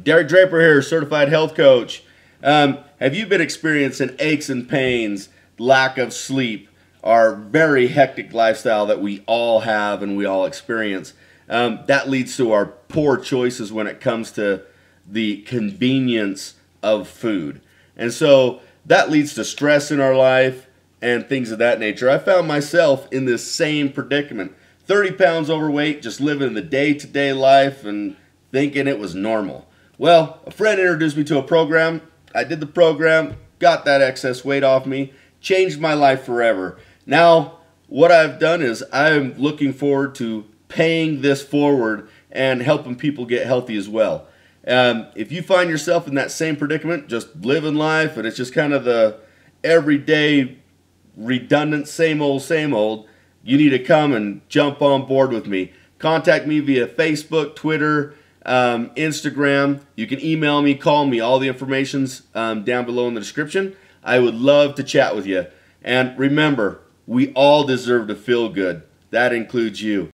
Derek Draper here, certified health coach. Have you been experiencing aches and pains, lack of sleep, our very hectic lifestyle that we all have and we all experience? That leads to our poor choices when it comes to the convenience of food. And so that leads to stress in our life and things of that nature. I found myself in this same predicament. 30 pounds overweight, just living the day-to-day life and thinking it was normal. Well, a friend introduced me to a program. I did the program, got that excess weight off me, changed my life forever. Now, what I've done is I'm looking forward to paying this forward and helping people get healthy as well. If you find yourself in that same predicament, just living life, and it's just kind of the everyday, redundant, same old, you need to come and jump on board with me. Contact me via Facebook, Twitter, Instagram. You can email me, call me. All the information's down below in the description. I would love to chat with you. And remember, we all deserve to feel good. That includes you.